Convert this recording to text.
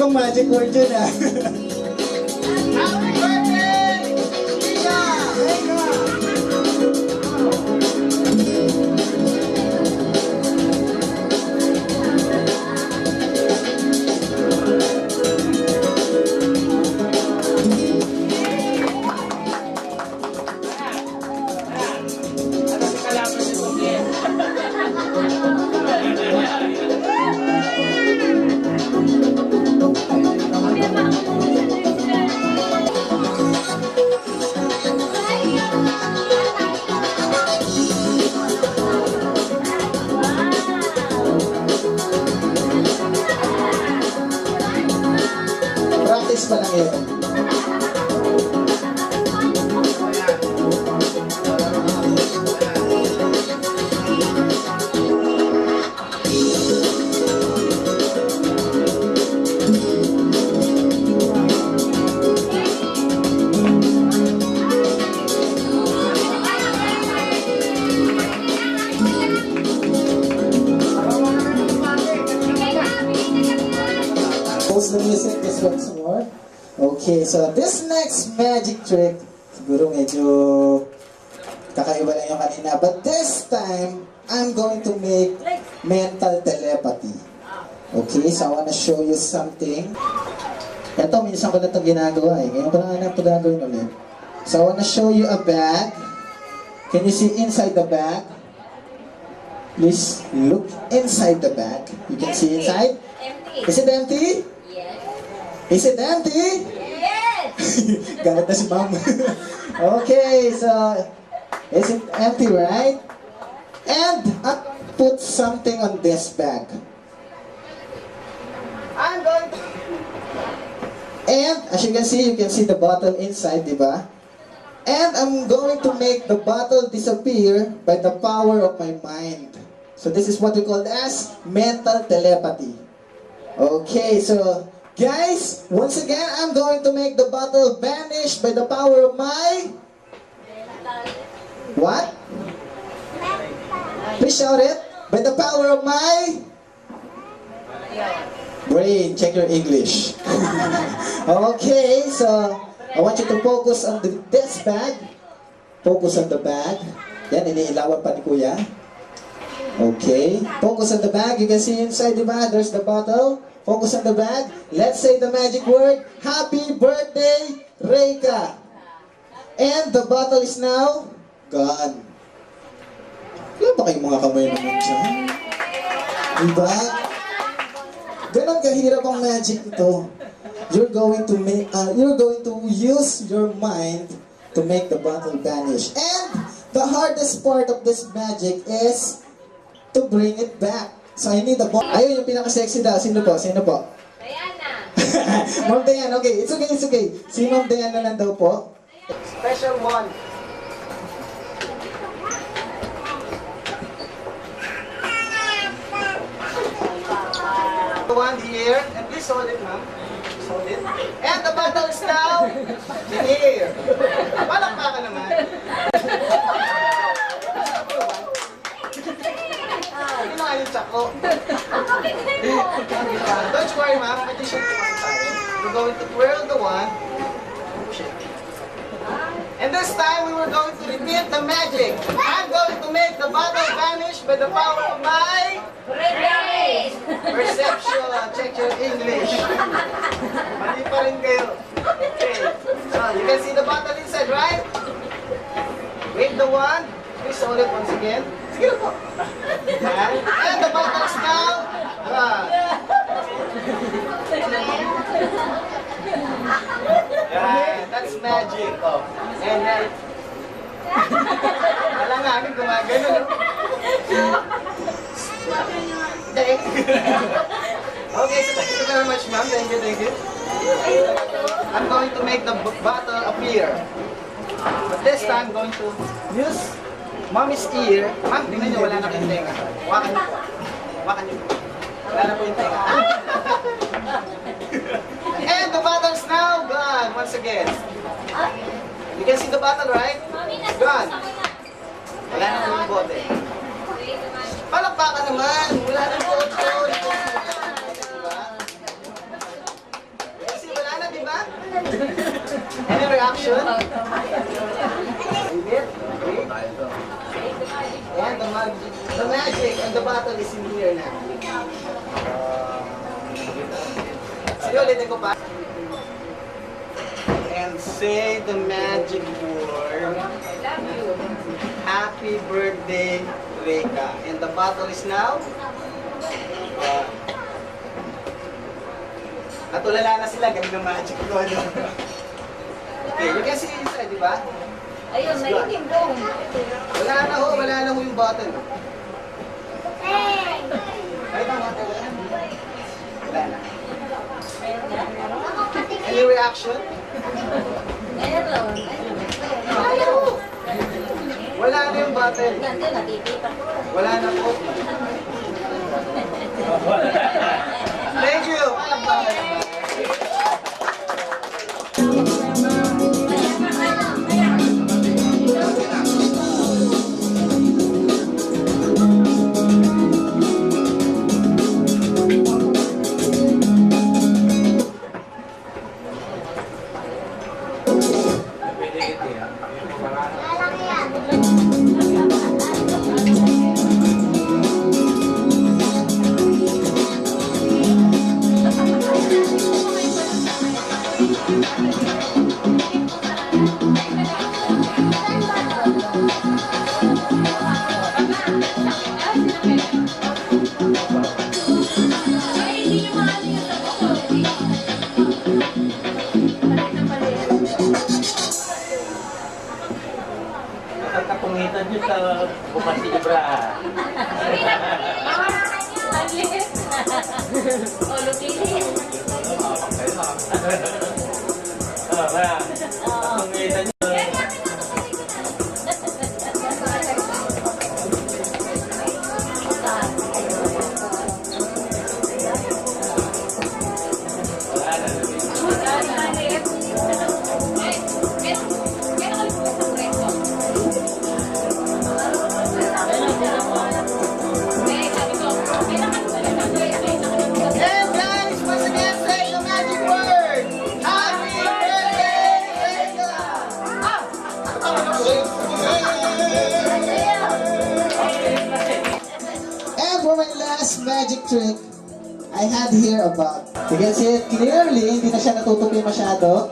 ibang magic word yun ah. Happy birthday! Ika! Practice pa lang yun. Pause the music just once more. Okay, so this next magic trick, siguro medyo kakaiba lang yung kanina. But this time, I'm going to make mental telepathy. Okay, so I wanna show you something. Ito, minsan ko na ito ginagawa eh. Ngayon ko na nga ito gagawin ulit. So I wanna show you a bag. Can you see inside the bag? Please look inside the bag. You can see inside? Empty. Is it empty? Yes. Is it empty? Yes. Galit na si ma'am. Okay, so is it empty, right? And I put something on this bag. I'm going to... And as you can see the bottle inside, di ba? And I'm going to make the bottle disappear by the power of my mind. So this is what we call as mental telepathy. Okay, so guys, once again, I'm going to make the bottle vanish by the power of my... What? Please shout it. By the power of my... Brain. Check your English. Okay, so I want you to focus on this bag. Focus on the bag. Yan, iniilawan pa ni Kuya. Okay, focus on the bag. You can see inside the bag, there's the bottle. Focus on the bag. Let's say the magic word. Happy birthday, Reika. And the bottle is now gone. Wala ba kayong mga kamay naman dyan? Diba? Ganon kahirap ang magic ito. You're going to use your mind to make the bottle vanish. And the hardest part of this magic is to bring it back. So I need a ball. Ayun yung pinaka-sexy daw. Sino po? Sino po? Diana. Ma'am Diana. Okay, it's okay, it's okay. Si Ma'am Diana lang daw po. Special one. One here. And please hold it, ma'am. Please hold it. And the bottle is now here. Palakpakan naman. Yung tsako. Don't worry, ma'am. Addition to one time. We're going to twirl the one. And this time, we were going to repeat the magic. I'm going to make the bottle vanish by the power of my perception. Check your English. Mali pa rin kayo. Okay. So, you can see the bottle inside, right? Wave the wand. Please hold it once again. Sige na po. And the bottle is now gone. Yeah, that's magic. Oh. And then, wala nga amin gumagano, no? Okay, so thank you very much, ma'am. Thank you, thank you. I'm going to make the bottle appear. But this time, I'm going to use mommy's ear. Ma'am, tingnan niyo, wala na kayong tenga. Hawakan niyo po. Hawakan niyo po. Wala na po yung tenga. And the bottle's now gone once again. You can see the bottle, right? Gone. Wala na po yung bote. Palakpakan naman. Wala na po. Any reaction? And the magic and the battle is in here now. Sige, ulitin ko pa. And say the magic word. Happy birthday, Reka. And the battle is now. Natulala na sila, galing ng magic ko. Okay, you can see inside, di ba? Ayun, naitim doon. Wala na ho yung button. Ay, wala na. Any reaction? Meron. Wala na yung button. Nandun, natitipan ko. Wala na po. Thank you. Kapungitan nyo sa bukas ni Ibra. O, lukihin. Kapungitan nyo. And guys, once again, say the magic word. Happy birthday, Reka. And for my last magic trick, I had here about, you can see it clearly, hindi na siya natutupi masyado.